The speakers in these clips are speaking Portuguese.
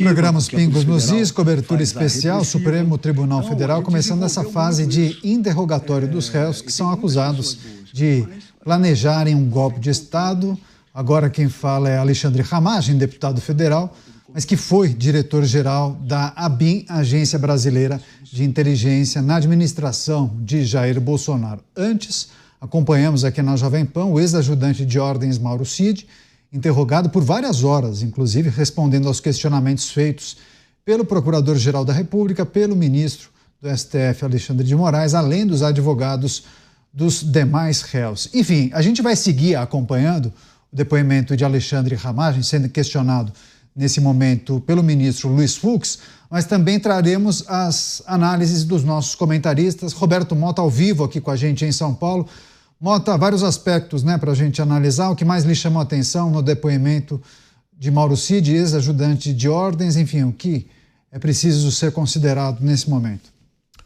Programa Os Pingos nos Is, cobertura especial, Supremo Tribunal Federal, começando essa fase de interrogatório dos réus que são acusados de planejarem um golpe de Estado. Agora quem fala é Alexandre Ramagem, deputado federal, mas que foi diretor-geral da ABIN, Agência Brasileira de Inteligência, na administração de Jair Bolsonaro. Antes, acompanhamos aqui na Jovem Pan o ex-ajudante de ordens Mauro Cid, interrogado por várias horas, inclusive respondendo aos questionamentos feitos pelo Procurador-Geral da República, pelo ministro do STF, Alexandre de Moraes, além dos advogados dos demais réus. Enfim, a gente vai seguir acompanhando o depoimento de Alexandre Ramagem, sendo questionado nesse momento pelo ministro Luiz Fux, mas também traremos as análises dos nossos comentaristas. Roberto Mota ao vivo aqui com a gente em São Paulo. Mota, vários aspectos, para a gente analisar. O que mais lhe chamou a atenção no depoimento de Mauro Cid, ex-ajudante de ordens, enfim, o que é preciso ser considerado nesse momento?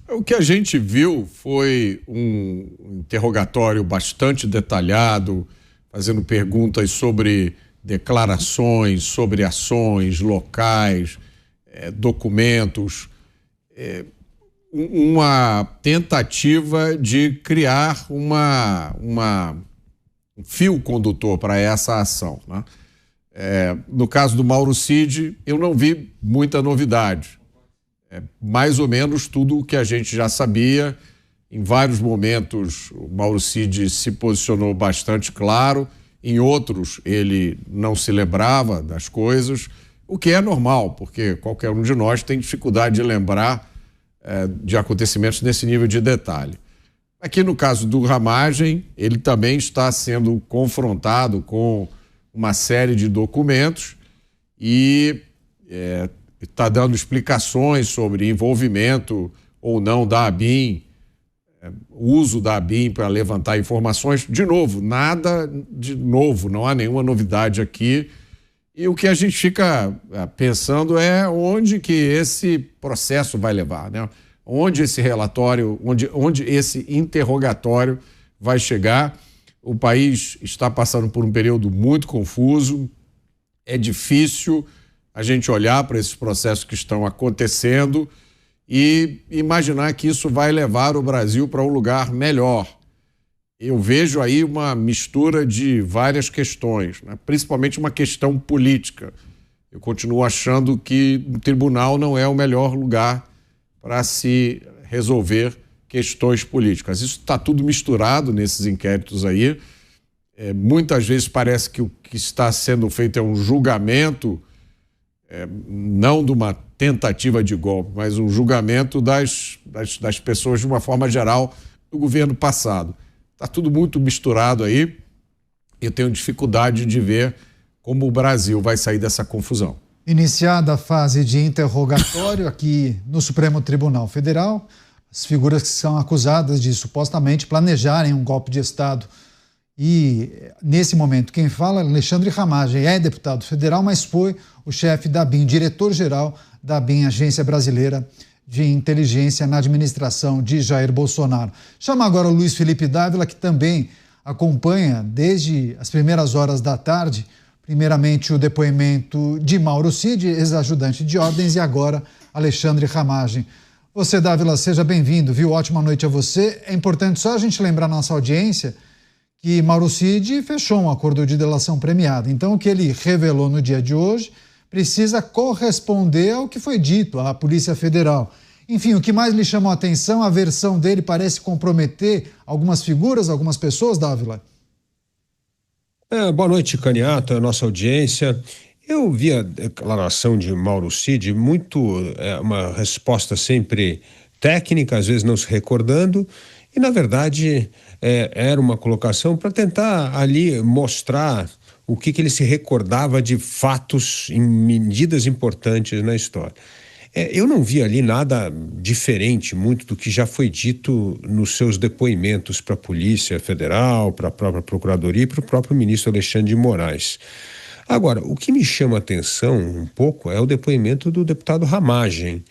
O que a gente viu foi um interrogatório bastante detalhado, fazendo perguntas sobre declarações, sobre ações, locais, documentos, uma tentativa de criar um fio condutor para essa ação, né? No caso do Mauro Cid, eu não vi muita novidade. Mais ou menos tudo o que a gente já sabia. Em vários momentos, o Mauro Cid se posicionou bastante claro, em outros ele não se lembrava das coisas, o que é normal, porque qualquer um de nós tem dificuldade de lembrar de acontecimentos nesse nível de detalhe. Aqui no caso do Ramagem, ele também está sendo confrontado com uma série de documentos e está dando explicações sobre envolvimento ou não da ABIN, uso da ABIN para levantar informações. De novo, nada de novo, não há nenhuma novidade aqui. E o que a gente fica pensando é onde que esse processo vai levar, né? Onde esse relatório, onde esse interrogatório vai chegar. O país está passando por um período muito confuso. É difícil a gente olhar para esses processos que estão acontecendo e imaginar que isso vai levar o Brasil para um lugar melhor. Eu vejo aí uma mistura de várias questões, né? Principalmente uma questão política. Eu continuo achando que o tribunal não é o melhor lugar para se resolver questões políticas. Isso está tudo misturado nesses inquéritos aí. Muitas vezes parece que o que está sendo feito é um julgamento, não de uma tentativa de golpe, mas um julgamento das pessoas de uma forma geral do governo passado. Está tudo muito misturado aí. Eu tenho dificuldade de ver como o Brasil vai sair dessa confusão. Iniciada a fase de interrogatório aqui no Supremo Tribunal Federal, as figuras que são acusadas de supostamente planejarem um golpe de Estado. E, nesse momento, quem fala é Alexandre Ramagem, é deputado federal, mas foi o chefe da ABIN, diretor-geral da ABIN, Agência Brasileira de Inteligência, na administração de Jair Bolsonaro. Chama agora o Luiz Felipe Dávila, que também acompanha desde as primeiras horas da tarde, primeiramente o depoimento de Mauro Cid, ex-ajudante de ordens, e agora Alexandre Ramagem. Você, Dávila, seja bem-vindo, viu? Ótima noite a você. É importante só a gente lembrar a nossa audiência que Mauro Cid fechou um acordo de delação premiada. Então, o que ele revelou no dia de hoje precisa corresponder ao que foi dito à Polícia Federal. Enfim, o que mais lhe chamou a atenção, a versão dele parece comprometer algumas figuras, algumas pessoas, Dávila? Boa noite, Caniato, a nossa audiência. Eu vi a declaração de Mauro Cid uma resposta sempre técnica, às vezes não se recordando, e na verdade era uma colocação para tentar ali mostrar o que ele se recordava de fatos em medidas importantes na história. Eu não vi ali nada diferente muito do que já foi dito nos seus depoimentos para a Polícia Federal, para a própria Procuradoria e para o próprio ministro Alexandre de Moraes. Agora, o que me chama a atenção um pouco é o depoimento do deputado Ramagem.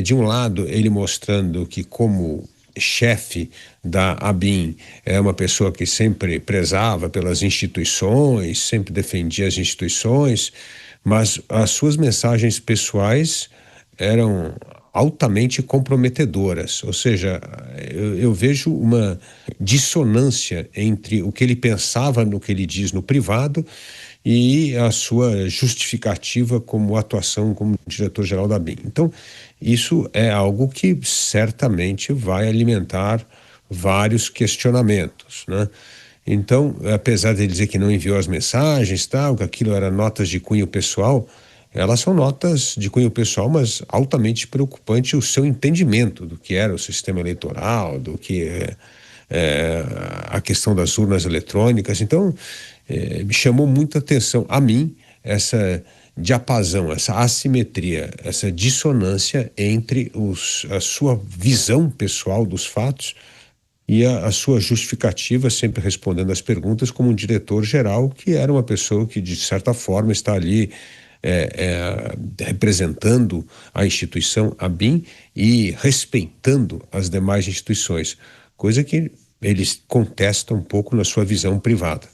De um lado, ele mostrando que, como chefe da ABIN, é uma pessoa que sempre prezava pelas instituições, sempre defendia as instituições, mas as suas mensagens pessoais eram altamente comprometedoras, ou seja, eu vejo uma dissonância entre o que ele pensava no que ele diz no privado e a sua justificativa como atuação como diretor-geral da ABIN. Então, isso é algo que certamente vai alimentar vários questionamentos, né? Então, apesar de ele dizer que não enviou as mensagens, tal, que aquilo era notas de cunho pessoal, elas são notas de cunho pessoal, mas altamente preocupante o seu entendimento do que era o sistema eleitoral, do que é a questão das urnas eletrônicas. Então, me chamou muita atenção a mim essa diapasão, essa assimetria, essa dissonância entre a sua visão pessoal dos fatos e a sua justificativa, sempre respondendo às perguntas como um diretor-geral, que era uma pessoa que, de certa forma, está ali representando a instituição ABIN e respeitando as demais instituições, coisa que eles contestam um pouco na sua visão privada.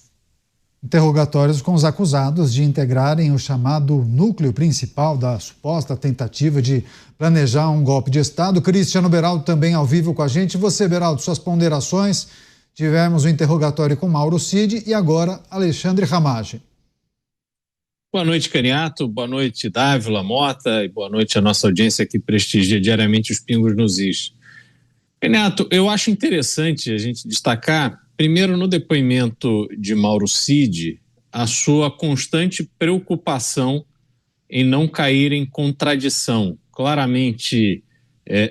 Interrogatórios com os acusados de integrarem o chamado núcleo principal da suposta tentativa de planejar um golpe de Estado. Cristiano Beraldo também ao vivo com a gente. Você, Beraldo, suas ponderações. Tivemos o interrogatório com Mauro Cid e agora Alexandre Ramagem. Boa noite, Caniato. Boa noite, Dávila, Mota, e boa noite à nossa audiência que prestigia diariamente os Pingos nos Is. Caniato, eu acho interessante a gente destacar, primeiro no depoimento de Mauro Cid, a sua constante preocupação em não cair em contradição, claramente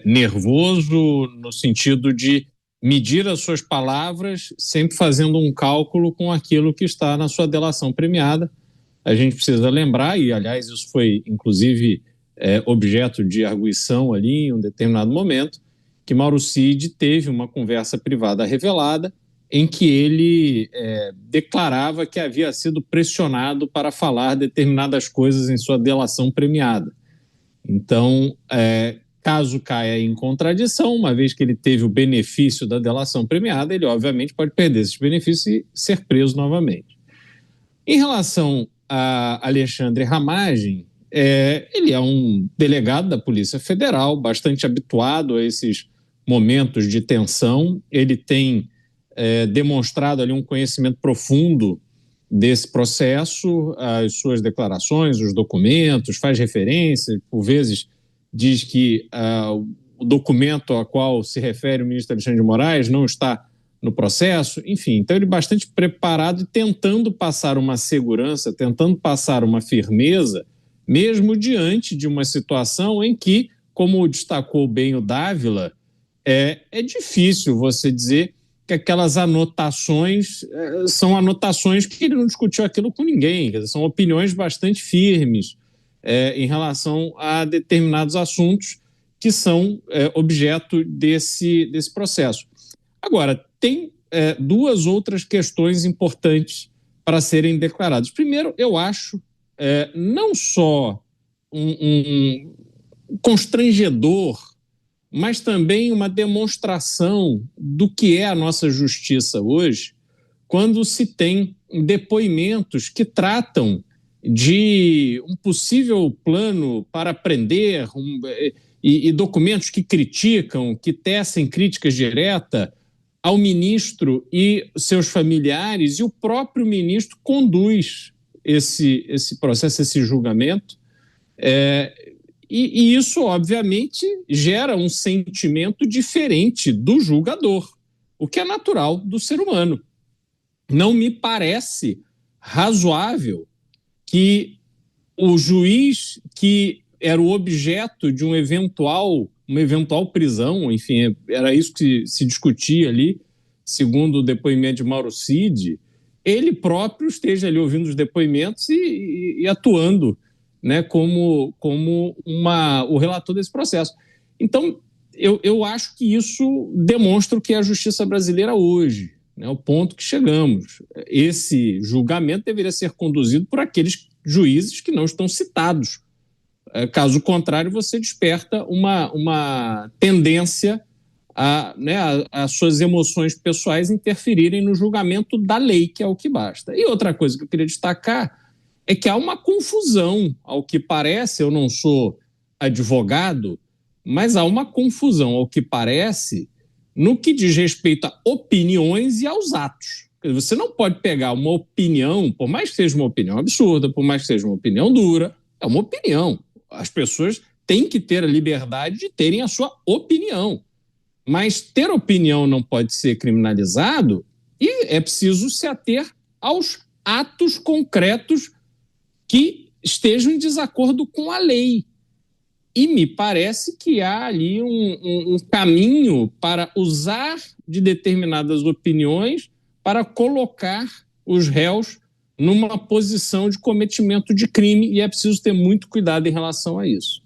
nervoso no sentido de medir as suas palavras, sempre fazendo um cálculo com aquilo que está na sua delação premiada. A gente precisa lembrar, e aliás isso foi inclusive objeto de arguição ali em um determinado momento, que Mauro Cid teve uma conversa privada revelada em que ele declarava que havia sido pressionado para falar determinadas coisas em sua delação premiada. Então, caso caia em contradição, uma vez que ele teve o benefício da delação premiada, ele obviamente pode perder esses benefícios e ser preso novamente. Em relação a Alexandre Ramagem, ele é um delegado da Polícia Federal, bastante habituado a esses momentos de tensão. Ele tem demonstrado ali um conhecimento profundo desse processo, as suas declarações, os documentos, faz referência, por vezes diz que o documento a qual se refere o ministro Alexandre de Moraes não está no processo, enfim. Então ele é bastante preparado e tentando passar uma segurança, tentando passar uma firmeza, mesmo diante de uma situação em que, como destacou bem o Dávila, é difícil você dizer que aquelas anotações são anotações que ele não discutiu aquilo com ninguém, são opiniões bastante firmes em relação a determinados assuntos que são objeto desse processo. Agora, tem duas outras questões importantes para serem declaradas. Primeiro, eu acho não só um constrangedor, mas também uma demonstração do que é a nossa justiça hoje, quando se tem depoimentos que tratam de um possível plano para prender e documentos que criticam, que tecem críticas diretas ao ministro e seus familiares, e o próprio ministro conduz esse processo, esse julgamento. E isso, obviamente, gera um sentimento diferente do julgador, o que é natural do ser humano. Não me parece razoável que o juiz que era o objeto de uma eventual prisão, enfim, era isso que se discutia ali, segundo o depoimento de Mauro Cid, ele próprio esteja ali ouvindo os depoimentos e atuando, né, como o relator desse processo. Então, eu acho que isso demonstra o que é a justiça brasileira hoje, né, o ponto que chegamos. Esse julgamento deveria ser conduzido por aqueles juízes que não estão citados. Caso contrário, você desperta uma tendência a suas emoções pessoais interferirem no julgamento da lei, que é o que basta. E outra coisa que eu queria destacar é que há uma confusão, ao que parece. Eu não sou advogado, mas há uma confusão, ao que parece, no que diz respeito a opiniões e aos atos. Você não pode pegar uma opinião, por mais que seja uma opinião absurda, por mais que seja uma opinião dura, é uma opinião. As pessoas têm que ter a liberdade de terem a sua opinião. Mas ter opinião não pode ser criminalizado e é preciso se ater aos atos concretos que estejam em desacordo com a lei. E me parece que há ali um caminho para usar de determinadas opiniões para colocar os réus numa posição de cometimento de crime, e é preciso ter muito cuidado em relação a isso.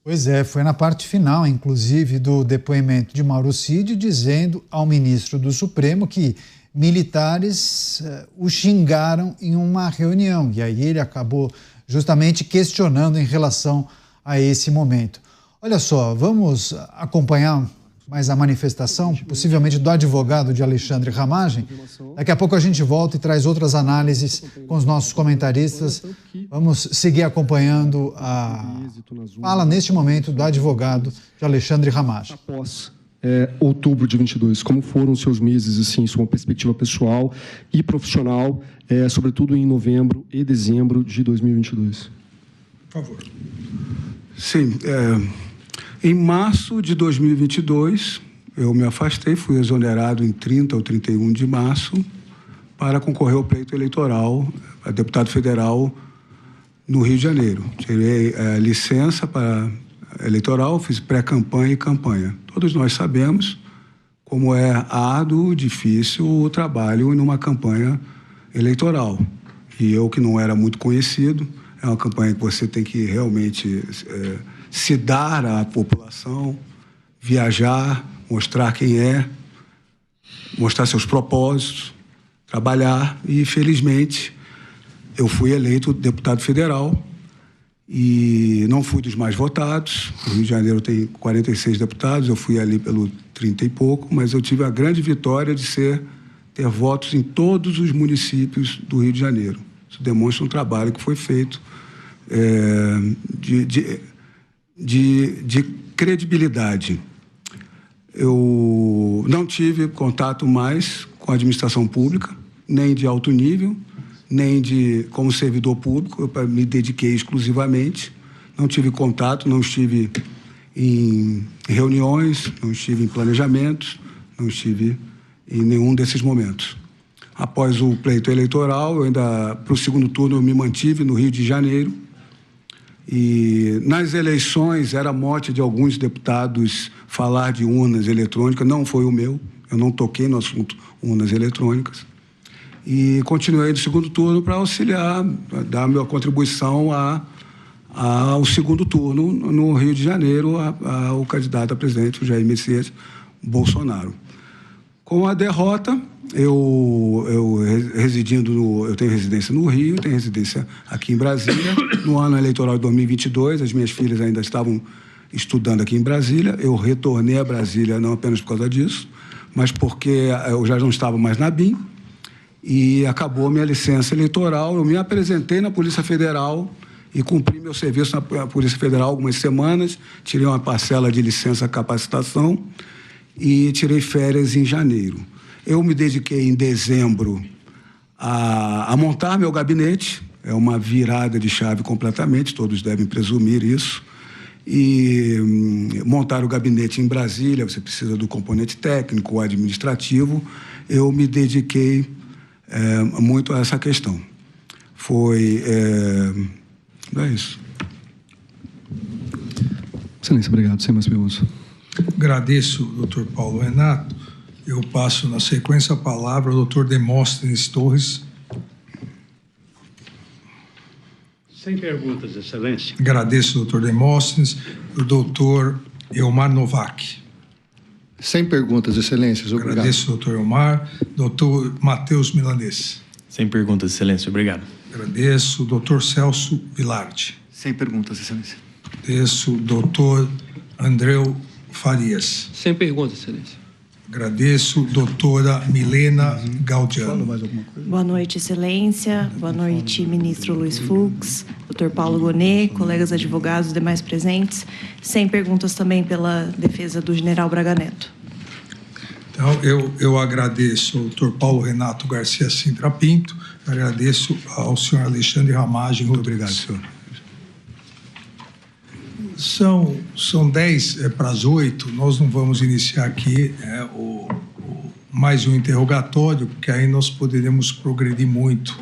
Pois é, foi na parte final, inclusive, do depoimento de Mauro Cid, dizendo ao ministro do Supremo que militares o xingaram em uma reunião, e aí ele acabou justamente questionando em relação a esse momento. Olha só, vamos acompanhar mais a manifestação, possivelmente do advogado de Alexandre Ramagem. Daqui a pouco a gente volta e traz outras análises com os nossos comentaristas. Vamos seguir acompanhando a fala, neste momento, do advogado de Alexandre Ramagem. Após outubro de 22, como foram os seus meses, assim, sua perspectiva pessoal e profissional, sobretudo em novembro e dezembro de 2022? Por favor. Sim, em março de 2022, eu me afastei, fui exonerado em 30 ou 31 de março para concorrer ao pleito eleitoral a deputado federal no Rio de Janeiro. Tirei licença para eleitoral, fiz pré-campanha e campanha. Todos nós sabemos como é árduo, difícil o trabalho numa campanha eleitoral. E eu, que não era muito conhecido, é uma campanha que você tem que realmente se dar à população, viajar, mostrar quem é, mostrar seus propósitos, trabalhar. E, felizmente, eu fui eleito deputado federal e não fui dos mais votados. O Rio de Janeiro tem 46 deputados, eu fui ali pelo 30 e pouco, mas eu tive a grande vitória de ter votos em todos os municípios do Rio de Janeiro. Isso demonstra um trabalho que foi feito de credibilidade. Eu não tive contato mais com a administração pública, nem de alto nível, nem como servidor público. Eu me dediquei exclusivamente, não tive contato, não estive em reuniões, não estive em planejamentos, não estive em nenhum desses momentos. Após o pleito eleitoral, eu ainda, para o segundo turno, eu me mantive no Rio de Janeiro. E nas eleições era mote de alguns deputados falar de urnas eletrônicas, não foi o meu, eu não toquei no assunto urnas eletrônicas. E continuei no segundo turno para auxiliar, dar a minha contribuição ao segundo turno no Rio de Janeiro, ao candidato a presidente, o Jair Messias Bolsonaro. Com a derrota, eu tenho residência no Rio, tenho residência aqui em Brasília. No ano eleitoral de 2022, as minhas filhas ainda estavam estudando aqui em Brasília. Eu retornei a Brasília não apenas por causa disso, mas porque eu já não estava mais na BIM e acabou minha licença eleitoral. Eu me apresentei na Polícia Federal e cumpri meu serviço na Polícia Federal algumas semanas, tirei uma parcela de licença capacitação e tirei férias em janeiro. Eu me dediquei em dezembro a montar meu gabinete, é uma virada de chave completamente, todos devem presumir isso, e montar o gabinete em Brasília, você precisa do componente técnico, administrativo, eu me dediquei muito a essa questão. É isso. Excelência, obrigado. Sem mais perguntas. Agradeço, doutor Paulo Renato. Eu passo, na sequência, a palavra ao doutor Demóstenes Torres. Sem perguntas, excelência. Agradeço, doutor Demóstenes. O doutor Elmar Novak. Sem perguntas, excelências. Obrigado. Agradeço, doutor Elmar. Doutor Matheus Milanês. Sem perguntas, excelência. Obrigado. Agradeço, doutor Celso Vilardi. Sem perguntas, excelência. Agradeço, doutor Andreu Farias. Sem perguntas, excelência. Agradeço, doutora Milena Gaudiano. Boa noite, Excelência. Boa noite, ministro Luiz Fux, doutor Paulo Gonet, colegas advogados e demais presentes. 100 perguntas também pela defesa do general Braga Neto. Então, eu agradeço ao doutor Paulo Renato Garcia Sintra Pinto, agradeço ao senhor Alexandre Ramagem. Muito obrigado, senhor. São 10 para as 8, nós não vamos iniciar aqui mais um interrogatório, porque aí nós poderemos progredir muito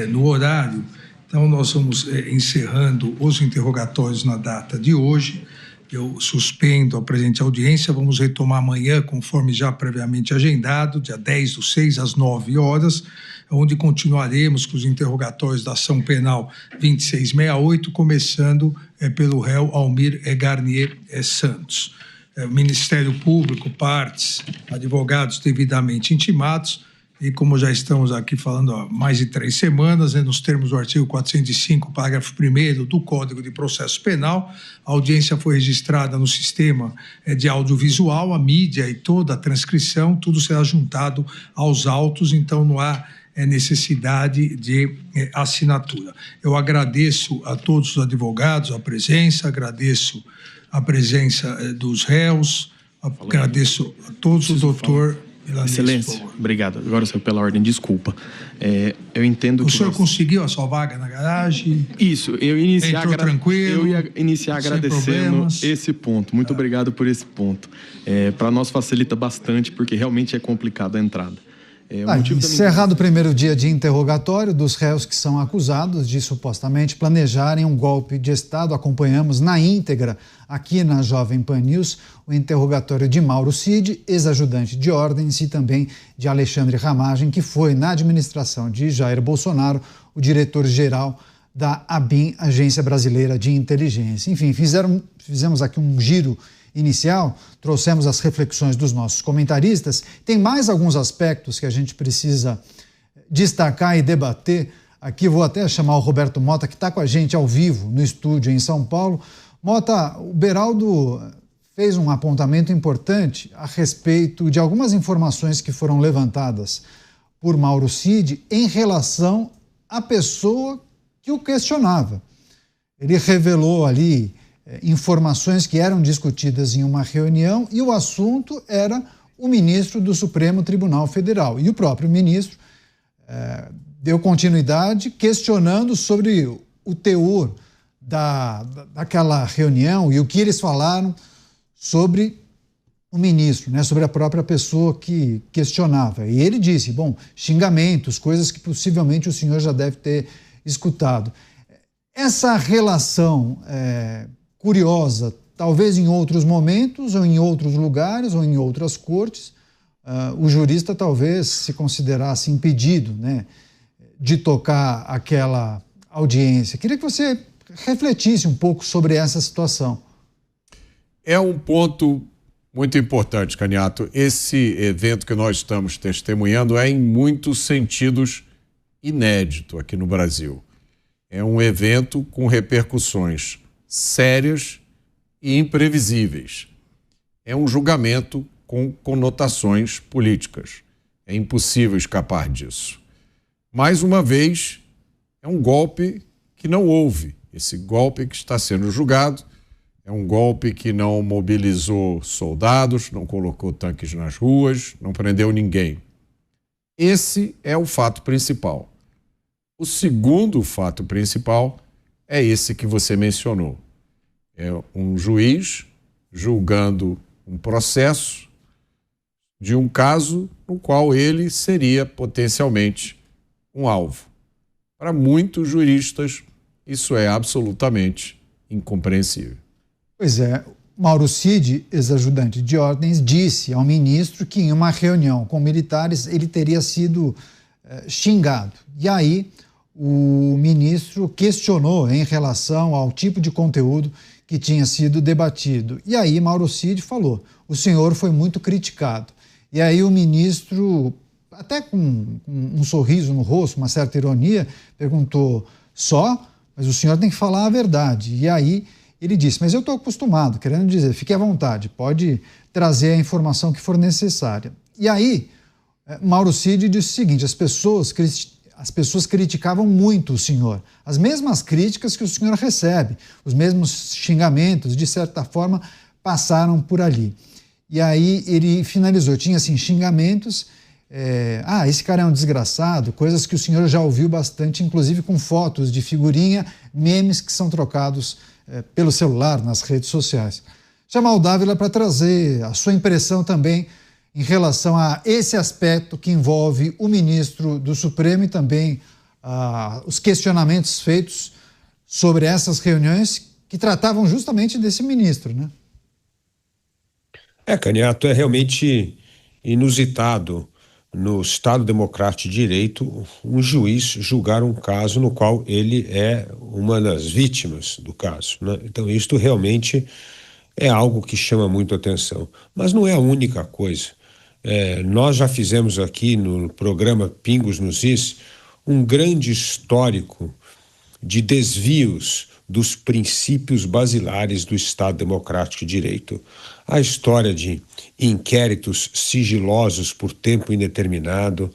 no horário. Então, nós vamos encerrando os interrogatórios na data de hoje. Eu suspendo a presente audiência, vamos retomar amanhã, conforme já previamente agendado, dia 10/6, às 9 horas, onde continuaremos com os interrogatórios da ação penal 2668, começando pelo réu Almir Garnier Santos. O Ministério Público, partes, advogados devidamente intimados, e como já estamos aqui falando há mais de 3 semanas, nos termos do artigo 405, parágrafo 1º do Código de Processo Penal, a audiência foi registrada no sistema de audiovisual, a mídia e toda a transcrição, tudo será juntado aos autos, então não há necessidade de assinatura. Eu agradeço a todos os advogados a presença, agradeço a presença dos réus, agradeço a todos o doutor... Excelência, obrigado. Agora, senhor, pela ordem, desculpa. Eu entendo que... O senhor conseguiu a sua vaga na garagem? Isso, eu ia iniciar... Entrou tranquilo? Eu ia iniciar agradecendo esse ponto. Muito obrigado por esse ponto. Para nós facilita bastante, porque realmente é complicado a entrada. Encerrado o primeiro dia de interrogatório dos réus que são acusados de supostamente planejarem um golpe de Estado, acompanhamos na íntegra aqui na Jovem Pan News o interrogatório de Mauro Cid, ex-ajudante de ordens, e também de Alexandre Ramagem, que foi na administração de Jair Bolsonaro o diretor-geral da ABIN, Agência Brasileira de Inteligência. Enfim, fizemos aqui um giro inicial, trouxemos as reflexões dos nossos comentaristas. Tem mais alguns aspectos que a gente precisa destacar e debater. Aqui vou até chamar o Roberto Mota, que está com a gente ao vivo no estúdio em São Paulo. Mota, o Beraldo fez um apontamento importante a respeito de algumas informações que foram levantadas por Mauro Cid em relação à pessoa que o questionava. Ele revelou ali informações que eram discutidas em uma reunião e o assunto era o ministro do Supremo Tribunal Federal. E o próprio ministro deu continuidade questionando sobre o teor daquela reunião e o que eles falaram sobre o ministro, né, sobre a própria pessoa que questionava. E ele disse, xingamentos, coisas que possivelmente o senhor já deve ter escutado. Essa relação curiosa, talvez em outros momentos, ou em outros lugares, ou em outras cortes, o jurista talvez se considerasse impedido, né, de tocar aquela audiência. Queria que você refletisse um pouco sobre essa situação. É um ponto muito importante, Caniato. Esse evento que nós estamos testemunhando é, em muitos sentidos, inédito aqui no Brasil. É um evento com repercussões sérias e imprevisíveis. É um julgamento com conotações políticas. É impossível escapar disso. Mais uma vez, é um golpe que não houve. Esse golpe que está sendo julgado é um golpe que não mobilizou soldados, não colocou tanques nas ruas, não prendeu ninguém. Esse é o fato principal. O segundo fato principal é esse que você mencionou. É um juiz julgando um processo de um caso no qual ele seria potencialmente um alvo. Para muitos juristas, isso é absolutamente incompreensível. Pois é, Mauro Cid, ex-ajudante de ordens, disse ao ministro que em uma reunião com militares ele teria sido xingado. E aí o ministro questionou em relação ao tipo de conteúdo que tinha sido debatido. E aí Mauro Cid falou, o senhor foi muito criticado. E aí o ministro, até com um sorriso no rosto, uma certa ironia, perguntou, mas o senhor tem que falar a verdade. E aí Ele disse, mas eu estou acostumado, querendo dizer, fique à vontade, pode trazer a informação que for necessária. E aí, Mauro Cid disse o seguinte, as pessoas criticavam muito o senhor, as mesmas críticas que o senhor recebe, os mesmos xingamentos, de certa forma, passaram por ali. E aí ele finalizou, tinha assim, xingamentos, esse cara é um desgraçado, coisas que o senhor já ouviu bastante, inclusive com fotos de figurinha, memes que são trocados pelo celular, nas redes sociais. Chamar o Dávila para trazer a sua impressão também em relação a esse aspecto que envolve o ministro do Supremo e também os questionamentos feitos sobre essas reuniões que tratavam justamente desse ministro, né? Caniato, é realmente inusitado no Estado Democrático de Direito um juiz julgar um caso no qual ele é uma das vítimas do caso, né? Então isto realmente é algo que chama muito atenção, mas não é a única coisa. Nós já fizemos aqui no programa Pingos nos Is um grande histórico de desvios dos princípios basilares do Estado Democrático de Direito. A história de inquéritos sigilosos por tempo indeterminado,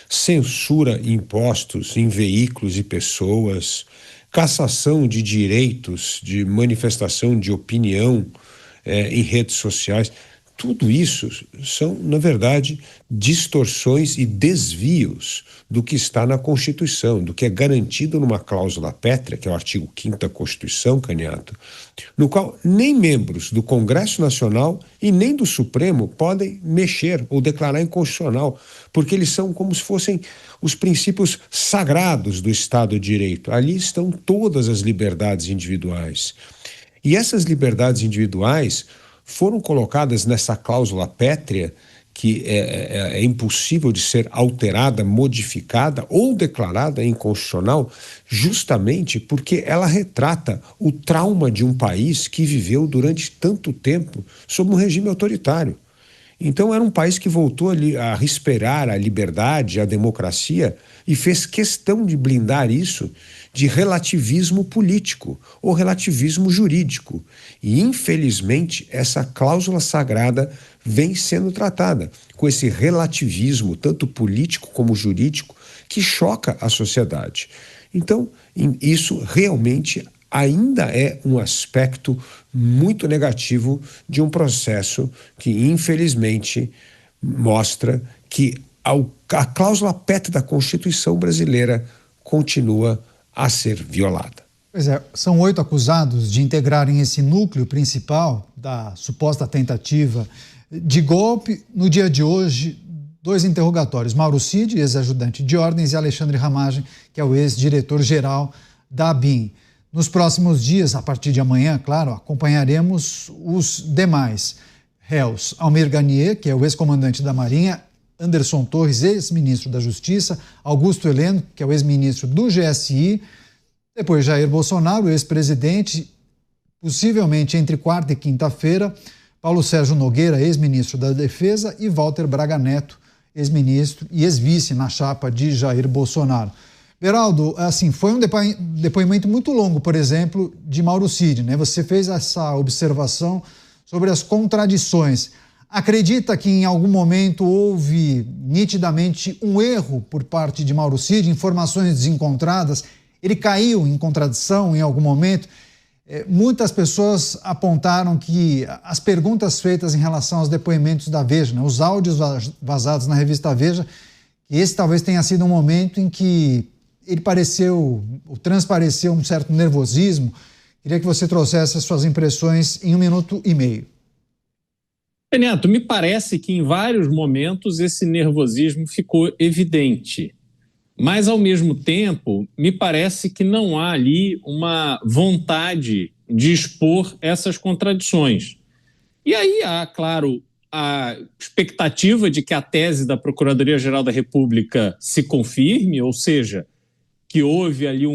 censura impostos em veículos e pessoas, cassação de direitos de manifestação de opinião em redes sociais. Tudo isso são, na verdade, distorções e desvios do que está na Constituição, do que é garantido numa cláusula pétrea, que é o artigo 5º da Constituição, Caniato, no qual nem membros do Congresso Nacional e nem do Supremo podem mexer ou declarar inconstitucional, porque eles são como se fossem os princípios sagrados do Estado de Direito. Ali estão todas as liberdades individuais. E essas liberdades individuais foram colocadas nessa cláusula pétrea, que é impossível de ser alterada, modificada ou declarada inconstitucional, justamente porque ela retrata o trauma de um país que viveu durante tanto tempo sob um regime autoritário. Então era um país que voltou a respirar a liberdade, a democracia, e fez questão de blindar isso de relativismo político ou relativismo jurídico. E, infelizmente, essa cláusula sagrada vem sendo tratada com esse relativismo, tanto político como jurídico, que choca a sociedade. Então, isso realmente ainda é um aspecto muito negativo de um processo que, infelizmente, mostra que a cláusula pétrea da Constituição brasileira continua a ser violada. Pois é, são 8 acusados de integrarem esse núcleo principal da suposta tentativa de golpe. No dia de hoje, 2 interrogatórios: Mauro Cid, ex-ajudante de ordens, e Alexandre Ramagem, que é o ex-diretor-geral da ABIN. Nos próximos dias, a partir de amanhã, claro, acompanharemos os demais réus. Almir Garnier, que é o ex-comandante da Marinha, Anderson Torres, ex-ministro da Justiça, Augusto Heleno, que é o ex-ministro do GSI, depois Jair Bolsonaro, ex-presidente, possivelmente entre quarta e quinta-feira, Paulo Sérgio Nogueira, ex-ministro da Defesa, e Walter Braga Neto, ex-ministro e ex-vice na chapa de Jair Bolsonaro. Beraldo, assim, foi um depoimento muito longo, por exemplo, de Mauro Cid, né? Você fez essa observação sobre as contradições. Acredita que em algum momento houve nitidamente um erro por parte de Mauro Cid, informações desencontradas? Ele caiu em contradição em algum momento? Muitas pessoas apontaram que as perguntas feitas em relação aos depoimentos da Veja, né, os áudios vazados na revista Veja, esse talvez tenha sido um momento em que ele transpareceu um certo nervosismo. Queria que você trouxesse as suas impressões em 1 minuto e meio. Neto, me parece que em vários momentos esse nervosismo ficou evidente, mas ao mesmo tempo me parece que não há ali uma vontade de expor essas contradições. E aí há, claro, a expectativa de que a tese da Procuradoria-Geral da República se confirme, ou seja, que houve ali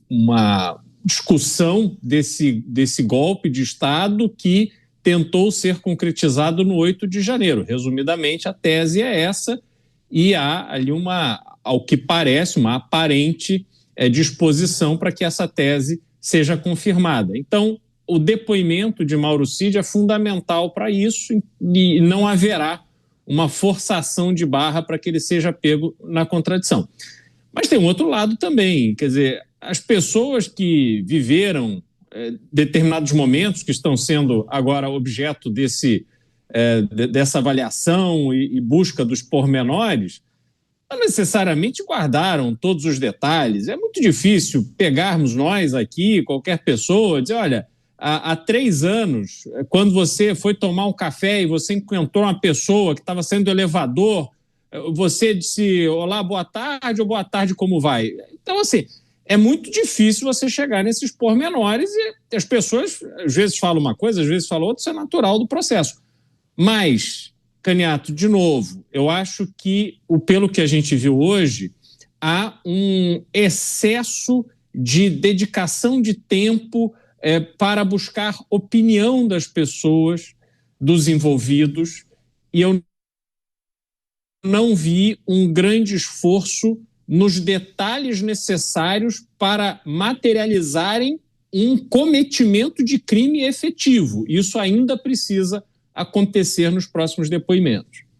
uma discussão desse golpe de Estado que tentou ser concretizado no 8 de janeiro. Resumidamente, a tese é essa, e há ali ao que parece, uma aparente disposição para que essa tese seja confirmada. Então, o depoimento de Mauro Cid é fundamental para isso e não haverá uma forçação de barra para que ele seja pego na contradição. Mas tem um outro lado também, quer dizer, as pessoas que viveram determinados momentos que estão sendo agora objeto dessa avaliação e busca dos pormenores, não necessariamente guardaram todos os detalhes. É muito difícil pegarmos nós aqui, qualquer pessoa, dizer, olha, há 3 anos, quando você foi tomar um café e você encontrou uma pessoa que estava saindo do elevador, você disse, olá, boa tarde, ou boa tarde, como vai? Então, assim, é muito difícil você chegar nesses pormenores e as pessoas, às vezes, falam uma coisa, às vezes falam outra, isso é natural do processo. Mas, Caniato, de novo, eu acho que, pelo que a gente viu hoje, há um excesso de dedicação de tempo para buscar opinião das pessoas, dos envolvidos, e eu não vi um grande esforço nos detalhes necessários para materializarem um cometimento de crime efetivo. Isso ainda precisa acontecer nos próximos depoimentos.